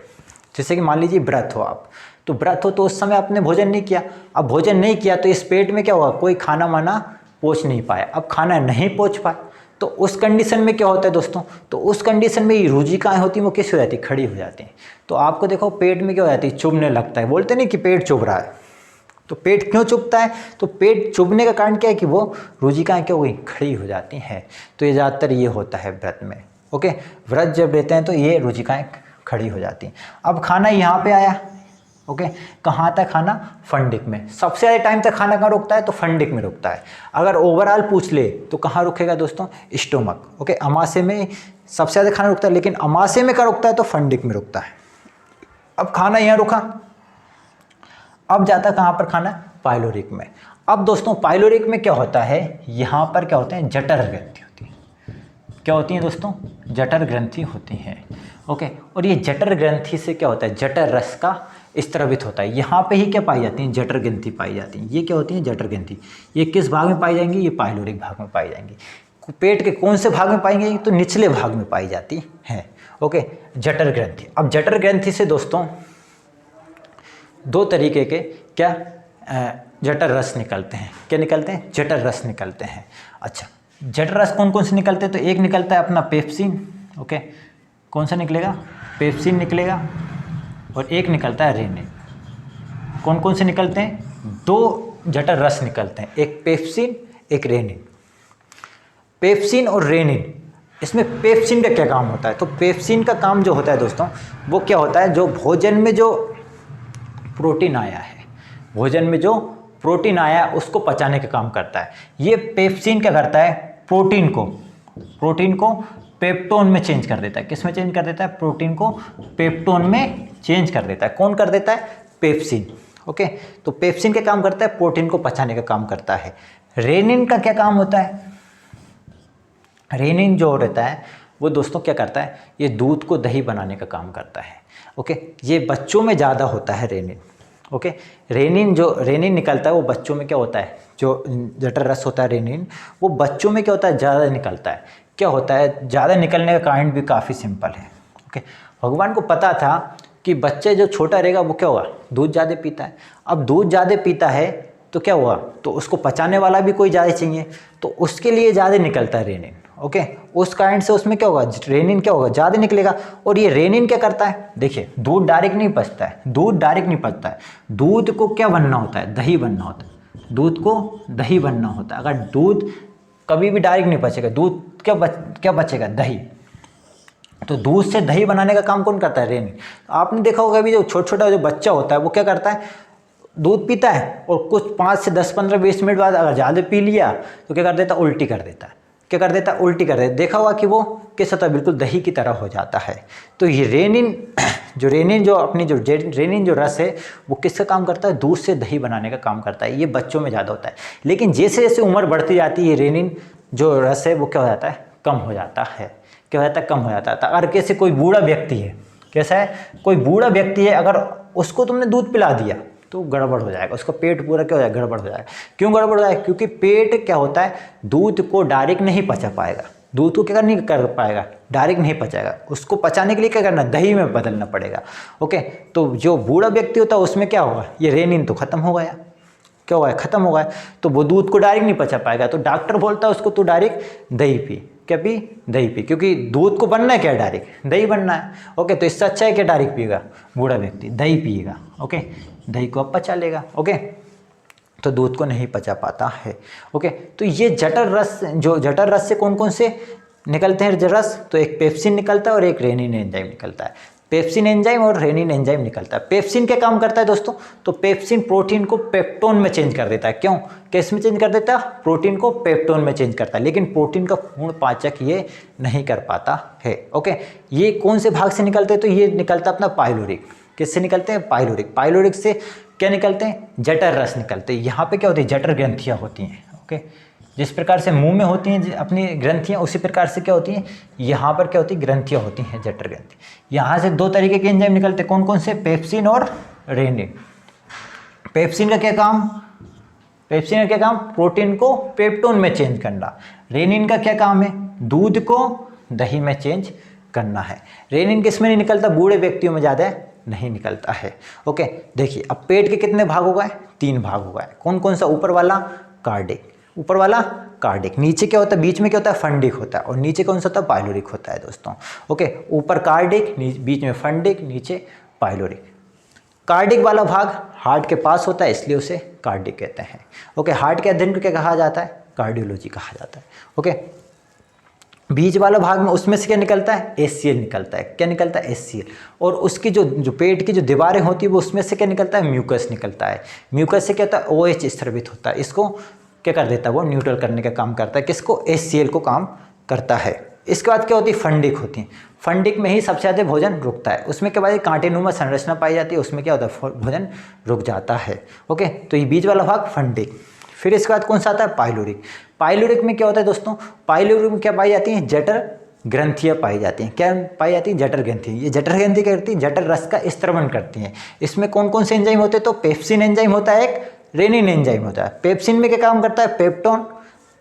जैसे कि मान लीजिए व्रत हो आप, तो व्रत हो तो उस समय आपने भोजन नहीं किया, अब भोजन नहीं किया तो इस पेट में क्या हुआ, कोई खाना वाना पहुँच नहीं पाया। अब खाना नहीं पहुँच पाए तो उस कंडीशन में क्या होता है दोस्तों, तो उस कंडीशन में ये रुजिकाएँ होती हैं वो कैसे हो जाती है, खड़ी हो जाती हैं। तो आपको देखो पेट में क्या हो जाती है, चुभने लगता है, बोलते नहीं कि पेट चुभ रहा है। तो पेट क्यों चुभता है, तो पेट चुभने का कारण क्या है कि वो रुजिकाएँ क्या हो गई, खड़ी हो जाती हैं। तो ये ज़्यादातर ये होता है व्रत में। ओके, व्रत जब रहते हैं तो ये रुजिकाएँ खड़ी हो जाती हैं। अब खाना यहाँ पे आया, ओके, कहाँ तक खाना, फंडिक में। सबसे ज़्यादा टाइम तक खाना कहाँ रुकता है, तो फंडिक में रुकता है। अगर ओवरऑल पूछ ले तो कहाँ रुकेगा दोस्तों, स्टोमक। ओके, अमाशय में सबसे ज़्यादा खाना रुकता है, लेकिन अमाशय में कहाँ रुकता है, तो फंडिक में रुकता है। अब खाना यहाँ रुका, अब जाता कहाँ पर खाना, पाइलोरिक में। अब दोस्तों पाइलोरिक में क्या होता है, यहाँ पर क्या होते हैं, जठर ग्रंथि होती है। क्या होती हैं दोस्तों, जठर ग्रंथि होती हैं। ओके, और ये जठर ग्रंथि से क्या होता है, जठर रस का स्त्रवित होता है। यहाँ पे ही क्या पाई जाती हैं, जठर ग्रंथि पाई जाती हैं। ये क्या होती हैं, जठर ग्रंथि। ये किस भाग में पाई जाएंगी, ये पाइलोरिक भाग में पाई जाएंगी। पेट के कौन से भाग में पाएंगे, तो निचले भाग में पाई जाती हैं। ओके, जठर ग्रंथि। अब जठर ग्रंथि से दोस्तों दो तरीके के क्या जठर रस निकलते हैं। क्या निकलते हैं, जठर रस निकलते हैं। अच्छा, जठर रस कौन कौन से निकलते हैं, तो एक निकलता है अपना पेप्सिन। ओके, कौन सा निकलेगा, पेप्सिन निकलेगा, और एक निकलता है रेनिन। कौन कौन से निकलते हैं, दो जठर रस निकलते हैं, एक पेप्सिन एक रेनिन। पेप्सिन और रेनिन, इसमें पेप्सिन का क्या काम होता है, तो पेप्सिन का काम जो होता है दोस्तों वो क्या होता है, जो भोजन में जो प्रोटीन आया है, भोजन में जो प्रोटीन आया है उसको पचाने का काम करता है। ये पेप्सिन क्या करता है, प्रोटीन को पेप्टोन में चेंज कर देता है। किस में चेंज कर देता है, प्रोटीन को पेप्टोन में चेंज कर देता है। कौन कर देता है, पेप्सिन। ओके, तो पेप्सिन का काम करता है, प्रोटीन को पचाने का काम करता है। रेनिन का क्या काम होता है, रेनिन जो रहता है वो दोस्तों क्या करता है, ये दूध को दही बनाने का काम करता है। ओके, ये बच्चों में ज़्यादा होता है रेनिन। ओके, रेनिन निकलता है वो बच्चों में क्या होता है, जो जठर रस होता है रेनिन, वो बच्चों में क्या होता है, ज़्यादा निकलता है। क्या होता है, ज़्यादा निकलने का कारण भी काफ़ी सिंपल है। ओके, भगवान को पता था कि बच्चे जो छोटा रहेगा वो क्या होगा, दूध ज़्यादा पीता है। अब दूध ज़्यादा पीता है तो क्या हुआ, तो उसको पचाने वाला भी कोई ज़्यादा चाहिए, तो उसके लिए ज़्यादा निकलता है रेनिन। ओके, उस कारण से उसमें क्या होगा, रेनिन क्या होगा, ज़्यादा निकलेगा। और ये रेनिन क्या करता है, देखिए दूध डायरेक्ट नहीं पचता है, दूध डायरेक्ट नहीं पचता है, दूध को क्या बनना होता है, दही बनना होता है, दूध को दही बनना होता है। अगर दूध कभी भी डायरेक्ट नहीं पचेगा, दूध क्या बचेगा, दही। तो दूध से दही बनाने का काम कौन करता है, रेनिन। आपने देखा होगा अभी जो छोटा जो बच्चा होता है वो क्या करता है, दूध पीता है और कुछ 5 से 10 15 20 मिनट बाद अगर ज़्यादा पी लिया तो क्या कर देता है, उल्टी कर देता है। क्या कर देता है, उल्टी कर देता है। देखा होगा कि वो कैसा होता है, बिल्कुल दही की तरह हो जाता है। तो ये रेनिन जो रस है वो किसका काम करता है, दूध से दही बनाने का काम करता है। ये बच्चों में ज़्यादा होता है, लेकिन जैसे जैसे उम्र बढ़ती जाती है ये रेनिन जो रस है वो क्या हो जाता है, कम हो जाता है। क्या हो जाता है, कम हो जाता है। अगर कैसे कोई बूढ़ा व्यक्ति है, कैसा है, कोई बूढ़ा व्यक्ति है, अगर उसको तुमने दूध पिला दिया तो गड़बड़ हो जाएगा, उसका पेट पूरा क्या हो जाएगा, गड़बड़ हो जाएगा। क्यों गड़बड़ हो जाएगा, क्योंकि पेट क्या होता है, दूध को डायरेक्ट नहीं पचा पाएगा, दूध को क्या नहीं कर पाएगा, डायरेक्ट नहीं पचाएगा। उसको पचाने के लिए क्या करना, दही में बदलना पड़ेगा। ओके, तो जो बूढ़ा व्यक्ति होता है उसमें क्या होगा, ये रेनिन तो खत्म हो गया, क्या हुआ है, खत्म हो गया, तो वो दूध को डायरेक्ट नहीं पचा पाएगा। तो डॉक्टर बोलता है उसको तो डायरेक्ट दही पी, क्या पी, दही पी, क्योंकि दूध को बनना है क्या, डायरेक्ट दही बनना है। ओके, तो इससे अच्छा है कि डायरेक्ट पिएगा बूढ़ा व्यक्ति, दही पिएगा। ओके, दही को अब पचा लेगा। ओके, तो दूध को नहीं पचा पाता है। ओके, तो ये जठर रस से कौन कौन से निकलते हैं रस, तो एक पेप्सिन निकलता है और एक रेनिन एंजाइम निकलता है। पेप्सिन एंजाइम और रेनिन एंजाइम निकलता है। पेप्सिन क्या काम करता है दोस्तों, तो पेप्सिन प्रोटीन को पेप्टोन में चेंज कर देता है। क्यों, किस में चेंज कर देता है, प्रोटीन को पेप्टोन में चेंज करता है, लेकिन प्रोटीन का पूर्ण पाचक ये नहीं कर पाता है। ओके, ये कौन से भाग से निकलते हैं, तो ये निकलता है अपना पाइलोरिक। किससे निकलते हैं, पाइलोरिक। पाइलोरिक से क्या निकलते हैं, जठर रस निकलते हैं। यहाँ पे क्या होती है, जठर ग्रंथियाँ होती हैं। ओके, जिस प्रकार से मुंह में होती हैं अपनी ग्रंथियाँ, उसी प्रकार से क्या होती हैं, यहाँ पर क्या होती है, ग्रंथियाँ होती हैं, जठर ग्रंथि। यहाँ से दो तरीके के एंजाइम निकलते हैं, कौन कौन से, पेप्सिन और रेनिन। पेप्सिन का क्या काम, प्रोटीन को पेप्टोन में चेंज करना। रेनिन का क्या काम है, दूध को दही में चेंज करना है। रेनिन किस में नहीं निकलता, बूढ़े व्यक्तियों में ज़्यादा नहीं निकलता है। ओके, देखिए अब पेट के कितने भाग हो गए, 3 भाग हो गए। कौन कौन सा, ऊपर वाला कार्डिक, ऊपर वाला कार्डिक, नीचे क्या होता है, बीच में क्या होता है, फंडिक होता है, और नीचे कौन सा होता है, पाइलोरिक होता है दोस्तों। ओके, ऊपर कार्डिक, बीच में फंडिक, नीचे पाइलोरिक। कार्डिक वाला भाग हार्ट के पास होता है, इसलिए उसे कार्डिक कहते हैं। ओके, हार्ट के अध्ययन को क्या कहा जाता है, कार्डियोलॉजी कहा जाता है। ओके, बीच वाला भाग में उसमें से क्या निकलता है, एचसीएल निकलता है। क्या निकलता है, एचसीएल। और उसकी जो पेट की जो दीवारें होती है वो उसमें से क्या निकलता है, म्यूकस निकलता है। म्यूकस से क्या होता है, OH स्रावित होता है। इसको क्या कर देता है, वो न्यूट्रल करने का काम करता है। किसको, एचसीएल को काम करता है। इसके बाद क्या होती है, फंडिक होती है। फंडिक में ही सबसे ज़्यादा भोजन रुकता है। उसमें क्या, कांटेनुमा संरचना पाई जाती है, उसमें क्या होता है, भोजन रुक जाता है। ओके, तो ये बीच वाला भाग फंडिक। फिर इसके बाद कौन सा आता है, पाइलोरिक। पाइलोरिक में क्या होता है दोस्तों, पाइलोरिक में क्या पाई जाती हैं, जठर ग्रंथियाँ पाई जाती हैं। क्या पाई जाती है, जठर ग्रंथि। ये जठर ग्रंथि क्या करती है, जठर रस का स्त्रवण करती हैं। इसमें कौन कौन से एंजाइम होते हैं, तो पेप्सिन एंजाइम होता है, एक रेनिन एंजाइम होता है। पेप्सिन में क्या काम करता है, पेप्टोन।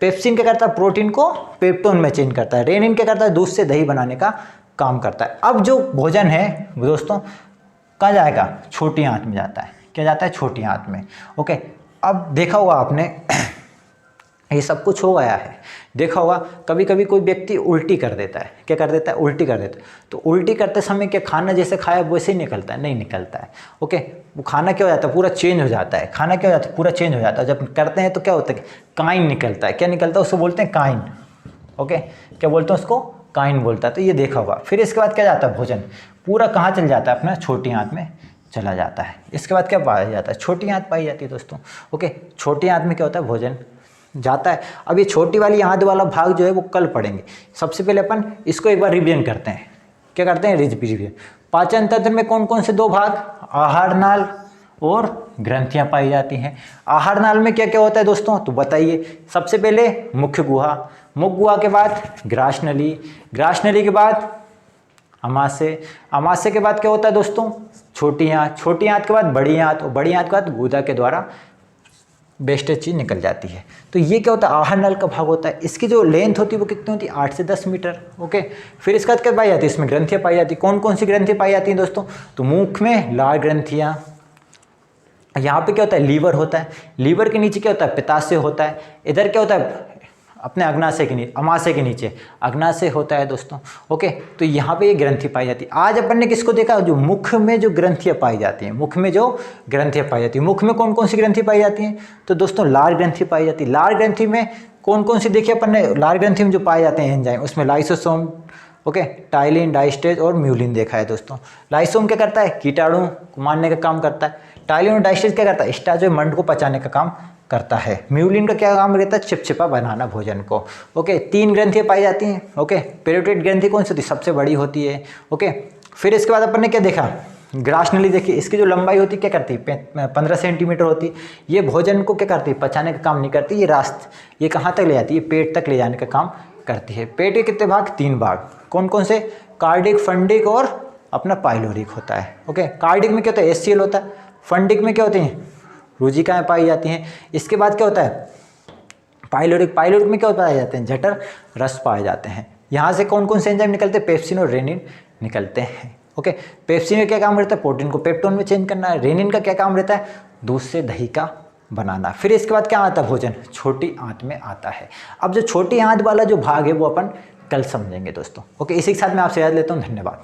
पेप्सिन क्या करता है, प्रोटीन को पेप्टोन में चेंज करता है। रेनिन क्या करता है, दूध से दही बनाने का काम करता है। अब जो भोजन है दोस्तों कहाँ जाएगा, छोटी आंत में जाता है। क्या जाता है, छोटी आंत में। ओके, अब देखा होगा आपने ये सब कुछ हो गया है, देखा होगा कभी कभी कोई व्यक्ति उल्टी कर देता है। क्या कर देता है, उल्टी कर देता है। तो उल्टी करते समय क्या खाना जैसे खाया वैसे ही निकलता है, नहीं निकलता है। ओके, वो खाना क्या हो जाता है, पूरा चेंज हो जाता है। खाना क्या हो जाता है, पूरा चेंज हो जाता है। जब करते हैं तो क्या होता है, काइन निकलता है। क्या निकलता है, उसको बोलते हैं काइन। ओके, क्या बोलते हैं उसको, काइन बोलता है। तो ये देखा होगा। फिर इसके बाद क्या जाता है, भोजन पूरा कहाँ चल जाता है, अपना छोटी आंत में चला जाता है। इसके बाद क्या पाया जाता है, छोटी आंत पाई जाती है दोस्तों। ओके, छोटी आंत में क्या होता है, भोजन जाता है। अब ये छोटी वाली आंत वाला भाग जो है वो कल पढ़ेंगे। सबसे पहले अपन इसको एक बार रिवीजन करते हैं। क्या करते हैं, रिवीजन। पाचन तंत्र में कौन कौन से 2 भाग, आहार नाल और ग्रंथियां पाई जाती हैं। आहार नाल में क्या क्या होता है दोस्तों, तो बताइए। सबसे पहले मुख्य गुहा, मुख्य गुहा के बाद ग्रास नली, ग्रास नली के बाद अमाशय, अमाशय के बाद क्या होता है दोस्तों, छोटी आंत, छोटी आंत के बाद बड़ी आंत, और बड़ी आंत के बाद गुदा के द्वारा वेस्टेज चीज निकल जाती है। तो ये क्या होता है, आहार नल का भाग होता है। इसकी जो लेंथ होती है वो कितनी होती है, 8 से 10 मीटर। ओके, फिर इसके बाद क्या पाई जाती है, इसमें ग्रंथियाँ पाई जाती है। कौन कौन सी ग्रंथियाँ पाई जाती हैं दोस्तों, तो मुख में लाल ग्रंथियाँ, यहाँ पे क्या होता है, लीवर होता है। लीवर के नीचे क्या होता है, पित्ताशय होता है। इधर क्या होता है, अपने अग्नाशय के नीचे, अमाशय के नीचे अग्नाशय होता है दोस्तों। ओके, तो यहाँ पे ये ग्रंथि पाई जाती है। आज अपन ने किसको देखा, जो मुख में जो ग्रंथियाँ पाई जाती हैं, मुख में जो ग्रंथियाँ पाई जाती है। मुख में कौन कौन सी ग्रंथि पाई जाती हैं, तो दोस्तों लाल ग्रंथि पाई जाती है। लाल ग्रंथि में कौन कौन सी देखी अपन ने, लाल ग्रंथि में जो पाए जाते हैं एंजाइम, उसमें लाइसोसोम, ओके, टाइलिन, डाइस्टेज और म्यूलिन देखा है दोस्तों। लाइसोम क्या करता है, कीटाणु को मारने का काम करता है। टाइलिन और डाइस्टेज क्या करता है, स्टार्च और मंड को पचाने का काम करता है। म्यूलिन का क्या काम रहता है, चिपचिपा बनाना भोजन को। ओके, 3 ग्रंथियाँ पाई जाती हैं। ओके, पेरियोडेट ग्रंथि कौन सी होती है, सबसे बड़ी होती है। ओके, फिर इसके बाद अपन ने क्या देखा, ग्रास नली देखी। इसकी जो लंबाई होती है क्या करती है, 15 सेंटीमीटर होती है। ये भोजन को क्या करती है, पचाने का काम नहीं करती। ये ये कहाँ तक ले जाती है, पेट तक ले जाने का काम करती है। पेट के कितने भाग, 3 भाग। कौन कौन से, कार्डिक, फंडिक और अपना पाइलोरिक होता है। ओके, कार्डिक में क्या होता है, एचसीएल होता है। फंडिक में क्या होती हैं, रुजिकाएँ पाई जाती हैं। इसके बाद क्या होता है, पाइलोरिक, पाइलोरिक में क्या पाए जाते हैं, जठर रस पाए जाते हैं। यहाँ से कौन कौन से एंजाइम निकलते हैं, पेप्सिन और रेनिन निकलते हैं। ओके, पेप्सिन का क्या काम रहता है, प्रोटीन को पेप्टोन में चेंज करना है। रेनिन का क्या काम रहता है, दूध से दही का बनाना। फिर इसके बाद क्या आता है, भोजन छोटी आंत में आता है। अब जो छोटी आंत वाला जो भाग है वो अपन कल समझेंगे दोस्तों। ओके, इसी के साथ मैं आपसे याद लेता हूँ। धन्यवाद।